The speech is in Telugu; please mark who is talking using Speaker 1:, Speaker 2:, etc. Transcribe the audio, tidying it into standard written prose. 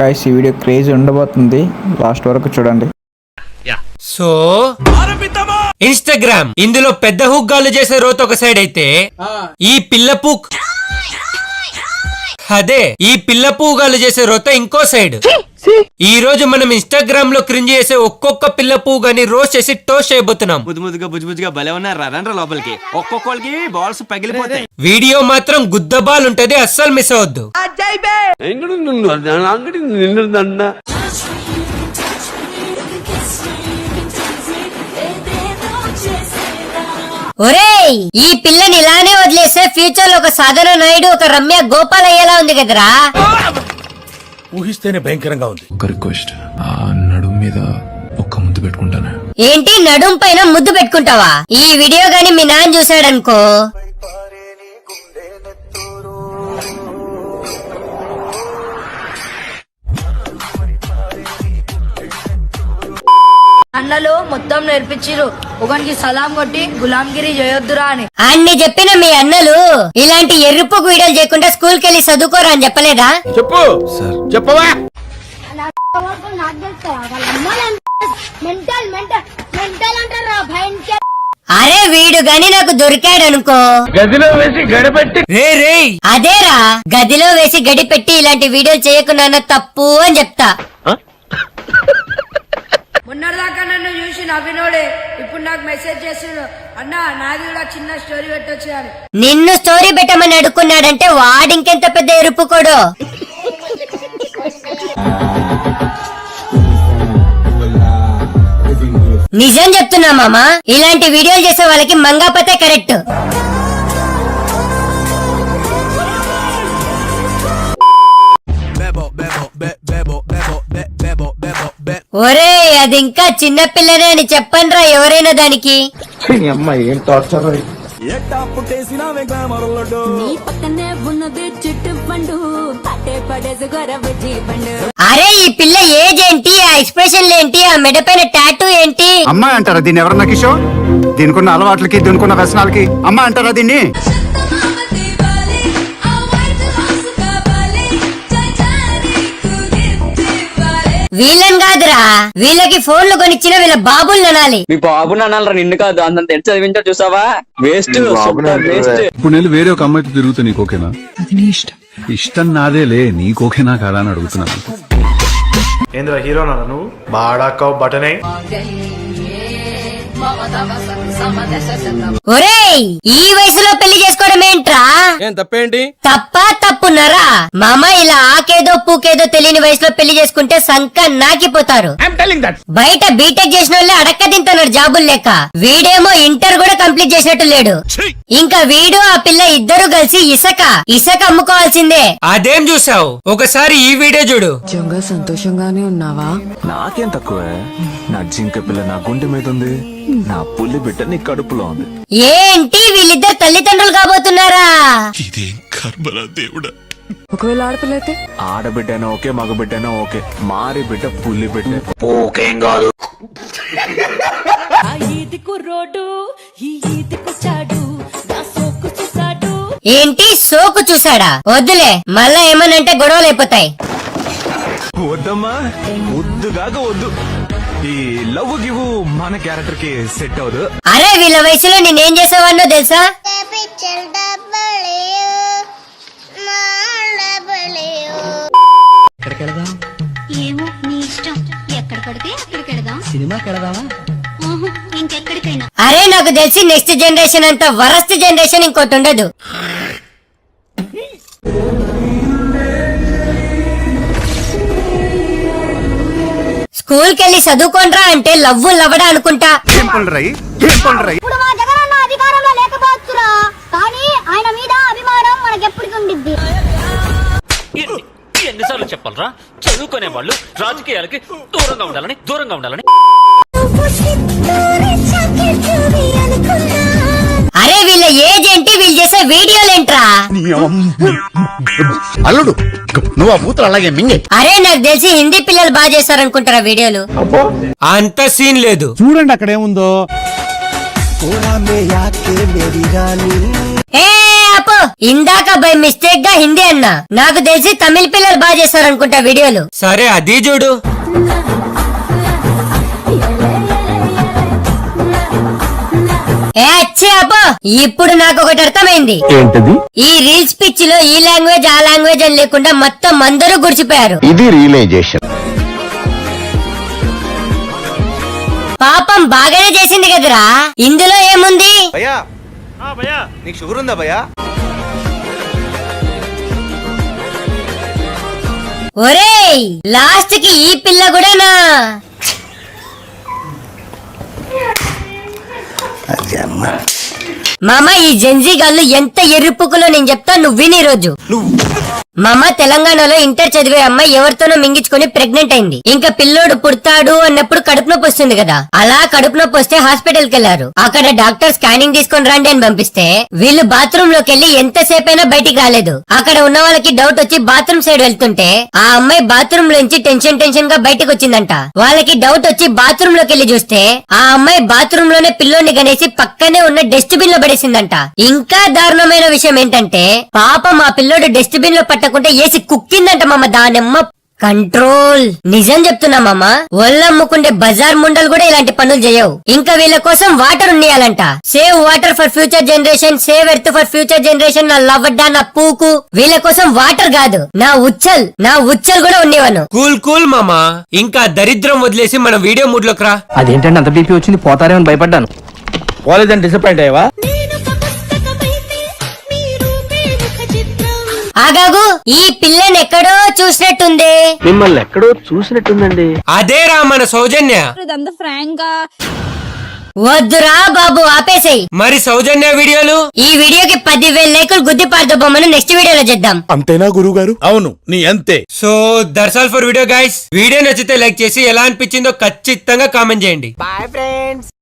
Speaker 1: గాయ్స్ ఈ వీడియో క్రేజ్ ఉండబోతుంది, లాస్ట్ వరకు చూడండి.
Speaker 2: సో ఇన్స్టాగ్రామ్ ఇందులో పెద్ద హుగ్గాలు చేసే రోత్ ఒక సైడ్ అయితే ఈ పిల్లపు ఈ పిల్ల పువ్వుగాలు చేసే రోత ఇంకో సైడ్. ఈ రోజు మనం ఇన్స్టాగ్రామ్ లో క్రింజ్ చేసే ఒక్కొక్క పిల్ల పువ్వు గాని రోస్ట్ చేసి టోస్ట్ చేయబోతున్నాం.
Speaker 3: బుజ్జుగా భలే ఉన్నారు లోపలికి, ఒక్కొక్కరికి బాల్స్ పగిలిపోతాయి.
Speaker 2: వీడియో మాత్రం గుద్ద బాల్ ఉంటది, అస్సలు మిస్ అవద్దు.
Speaker 4: ఒరేయ్, ఈ పిల్లని ఇలానే వదిలేస్తే ఫ్యూచర్ లో ఒక సాధన నాయుడు, ఒక రమ్య గోపాల్ అయ్యేలా ఉంది కదరా.
Speaker 5: ఊహిస్తేనే భయంకరంగా ఉంది.
Speaker 6: ఒక రిక్వెస్ట్, ఆ నడుం మీద ఒక్క ముద్దు పెట్టుకుంటాను.
Speaker 4: ఏంటి నడుం పైన ముద్దు పెట్టుకుంటావా? ఈ వీడియో గాని మీ నాన్న చూసాడనుకో,
Speaker 7: అన్నలు మొత్తం నేర్పించిరు, ఒకనికి సలాం కొట్టి గులాంగిరి చేయొద్దురా అని.
Speaker 4: అన్ని చెప్పిన మీ అన్నలు ఇలాంటి ఎర్రిపోకు వీడియోలు చేయకుండా స్కూల్ కి వెళ్ళి చదువుకోరా అని చెప్పలేదా?
Speaker 5: చెప్పు సార్, చెప్పవా?
Speaker 4: అరే వీడు గాని నాకు దొరికాడనుకో,
Speaker 5: గదిలో వేసి గడిపెట్టి
Speaker 4: అదేరా గదిలో వేసి గడిపెట్టి ఇలాంటి వీడియోలు చేయకుండా తప్పు అని చెప్తా.
Speaker 7: మొన్నటిదాకా నన్ను చూసి నవ్వినోడే ఇప్పుడు నాకు మెసేజ్ చేస్తున్నాడు, అన్న నాది కూడా చిన్న స్టోరీ పెట్టొచ్చు అని.
Speaker 4: నిన్ను స్టోరీ పెట్టమని అడుక్కున్నాడంటే వాడింకెంత పెద్ద ఎరుపుకోడో. నిజం చెప్తున్నా మామా, ఇలాంటి వీడియోలు చేసే వాళ్ళకి మంగాపతే కరెక్ట్. ఒరే అది ఇంకా చిన్న పిల్లనే అని చెప్పండ్రా ఎవరైనా దానికి. అరే ఈ పిల్ల ఏజ్ ఏంటి, ఆ ఎక్స్ప్రెషన్ ఏంటి, ఆ మెడ పైన టాటూ ఏంటి?
Speaker 8: అమ్మాయి అంటారా దీన్ని? ఎవరన్నా కిషోర్, దీనికున్న అలవాట్లకి దీనికున్న వ్యసనాలకి అమ్మాయి అంటారా దీన్ని?
Speaker 4: వీళ్ళని కాదురా, వీళ్ళకి ఫోన్లు కొనిచ్చిన వీళ్ళ బాబులు అనాలి.
Speaker 3: మీ బాబుని అనాలరా, నిన్ను కాదు. అంత తెచ్చి చదివించా చూసావా, వేస్ట్.
Speaker 6: ఇప్పుడు నేను వేరే ఒక అమ్మాయితో తిరుగుతా, నీకు ఓకేనా? ఇష్టం నాదేలే, నీకు ఓకేనా కాదా అని అడుగుతున్నాను.
Speaker 5: ఏంద్రా హీరోనా నువ్వు? బాడాకావు బటనే.
Speaker 4: ఒరేయ్ ఈ వయసులో పెళ్లి చేసుకోవడం ఏంట్రా?
Speaker 5: ఏం తప్పేంటి?
Speaker 4: తప్పున్నారా మామ? ఇలా ఆకేదో పూకేదో తెలియని వయసులో పెళ్లి చేసుకుంటే సంక నాకిపోతారు. బయట బీటెక్ చేసిన వాళ్ళే అడక్క తింటున్నారు జాబులు లేక. వీడేమో ఇంటర్ కూడా కంప్లీట్ చేసినట్టు లేడు. ఇంకా వీడు ఆ పిల్ల ఇద్దరు కలిసి ఇసక అమ్ముకోవాల్సిందే.
Speaker 2: అదేం చూసావు, ఒకసారి ఈ వీడియో చూడు.
Speaker 9: సంతోషంగానే ఉన్నావా?
Speaker 6: నాకేం తక్కువే, నా జింక పిల్ల నా గుండె మీద ఉంది, నా పుల్లి బిడ్డ నీ కడుపులో ఉంది.
Speaker 4: ఏంటి వీళ్ళిద్దరు తల్లిదండ్రులు కాబోతున్నారా?
Speaker 6: ఇదేం కర్మరా దేవుడా.
Speaker 9: ఒకవేళ ఆడపిల్ల అయితే?
Speaker 6: ఆడబిడ్డైనా ఓకే, మగబిడ్డైనా ఓకే, మారి బిడ్డ పుల్లి బిడ్డ.
Speaker 5: ఓకేం కాదు.
Speaker 4: ఏంటి సోకు చూసాడా? వద్దులే, మళ్ళా ఏమనంటే గొడవలు అయిపోతాయి.
Speaker 6: వద్దమ్మా, వద్దుగాక వద్దు. ఈ లవ్ గివ్ మన క్యారెక్టర్ కి సెట్ అవదు.
Speaker 4: అరే వీళ్ళ వయసులో నేనేం చేసేవాడినో తెలుసా?
Speaker 10: ఏమో నీ ఇష్టం, ఎక్కడ పడితే అక్కడికి వెళదాం. సినిమాకి వెళదామా? ఇంకెక్కడికైనా.
Speaker 4: అరే నాకు తెలిసి నెక్స్ట్ జనరేషన్ అంతా వరస్ట్ జనరేషన్ ఇంకోటి ఉండదు. స్కూల్ కెళ్ళి చదువుకోండ్రా అంటే లవ్వడా అనుకుంటా.
Speaker 10: ఇప్పుడు మా జగనన్న అధికారంలో లేకపోవచ్చురా, కానీ ఆయన మీద అభిమానం మనకెప్పటికి ఉండిద్ది.
Speaker 3: ఎన్నిసార్లు చెప్పాలరా, చదువుకునే వాళ్ళు రాజకీయాలకి దూరంగా ఉండాలని.
Speaker 4: అరే వీళ్ళ ఏజ్ ఏంటి, వీళ్ళు చేసే వీడియోలేంట్రా?
Speaker 8: అల్లుడు నువ్వు ఆ బూతులు అలాగే మింగే.
Speaker 4: అరే నాకు తెలిసి హిందీ పిల్లలు బాగా చేస్తారనుకుంటారా వీడియోలు.
Speaker 2: అంత సీన్ లేదు,
Speaker 5: చూడండి అక్కడ ఏముందో.
Speaker 4: ఏ ఆపు. ఇందాక బై మిస్టేక్ గా హిందీ అన్నా. నాకు తెలిసి తమిళ పిల్లలు బాగా చేస్తారు అనుకుంటా వీడియోలు.
Speaker 2: సరే అది చూడు.
Speaker 4: ఏ అచ్చి ఆపు. ఇప్పుడు నాకు ఒకటి అర్థమైంది.
Speaker 6: ఏంటది?
Speaker 4: ఈ రీల్స్ పిచ్ లో ఈ లాంగ్వేజ్ ఆ లాంగ్వేజ్ అని లేకుండా మొత్తం అందరూ గుడిచిపోయారు.
Speaker 6: ఇది రియలైజేషన్.
Speaker 4: పాపం బాగానే చేసింది కదరా. ఇందులో ఏముంది?
Speaker 5: భయ్యా నీకు షుగర్ ఉందా భయ్యా?
Speaker 4: ఒరేయ్ లాస్ట్ కి ఈ పిల్ల కూడానా? మామ ఈ జెన్జీ గాళ్ళు ఎంత ఎర్రిపుకులో నేను చెప్తా, నువ్వు విని రోజు. మామ తెలంగాణలో ఇంటర్ చదివే అమ్మాయి ఎవరితోనో మింగించుకొని ప్రెగ్నెంట్ అయింది. ఇంకా పిల్లోడు పుడతాడు అన్నప్పుడు కడుపు నొప్పి వస్తుంది కదా. అలా కడుపు నొప్పి వస్తే హాస్పిటల్ కి వెళ్లారు. అక్కడ డాక్టర్ స్కానింగ్ తీసుకొని రండి అని పంపిస్తే వీళ్ళు బాత్రూమ్ లోకి వెళ్లి ఎంతసేపైనా బయటికి రాలేదు. అక్కడ ఉన్న వాళ్ళకి డౌట్ వచ్చి బాత్రూమ్ సైడ్ వెళ్తుంటే ఆ అమ్మాయి బాత్రూమ్ లోంచి టెన్షన్ గా బయటకు వచ్చిందంట. వాళ్ళకి డౌట్ వచ్చి బాత్రూమ్ లోకి వెళ్లి చూస్తే ఆ అమ్మాయి బాత్రూమ్ లోనే పిల్లోని గనేసి పక్కనే ఉన్న డస్ట్ బిన్ లో పడేసిందంట. ఇంకా దారుణమైన విషయం ఏంటంటే పాపం ఆ పిల్లోడు డస్ట్ బిన్ లో పట్టకుంటే ఏసి కుక్కిందంట మామ. దానమ్మ కంట్రోల్. నిజం చెప్తున్నా మామ, ఒళ్ళమ్ముకుండే బజార్ ముండలు కూడా ఇలాంటి పనులు చేయవు. ఇంకా వీళ్ళ కోసం వాటర్ ఉన్నయాలంట. Save water for future generation, save earth for future generation. నా లవ్వడ్డా నా పూకు. వీళ్ళ కోసం వాటర్ కాదు, నా ఉచ్చల్ కూడా ఉండేవాను.
Speaker 2: కూల్ మామా. ఇంకా దరిద్రం వదిలేసి మనం వీడియో మూడ్ లోకి రా.
Speaker 5: అదేంటంటే అంత బీపీ వచ్చింది, పోతారేమని భయపడ్డాను. కాలేజ్ డిసప్పాయింట్ అయ్యావా?
Speaker 4: ఆగాగు, ఈ పిల్లని ఎక్కడో చూసినట్టుంది.
Speaker 5: మిమ్మల్ని ఎక్కడో చూసినట్టుందండి.
Speaker 2: అదేరా మన సౌజన్య.
Speaker 4: వద్దురా బాబు ఆపేసేయ్.
Speaker 2: మరి సౌజన్య వీడియోలు?
Speaker 4: ఈ వీడియోకి 10,000 లైకులు గుద్ది పార్దబొమ్మను నెక్స్ట్ వీడియోలో చేద్దాం.
Speaker 6: అంతేనా గురువు గారు?
Speaker 5: అవును, నీ అంతే.
Speaker 2: So that's all for video guys. Video నచ్చితే లైక్ చేసి ఎలా అనిపించిందో ఖచ్చితంగా కామెంట్ చేయండి.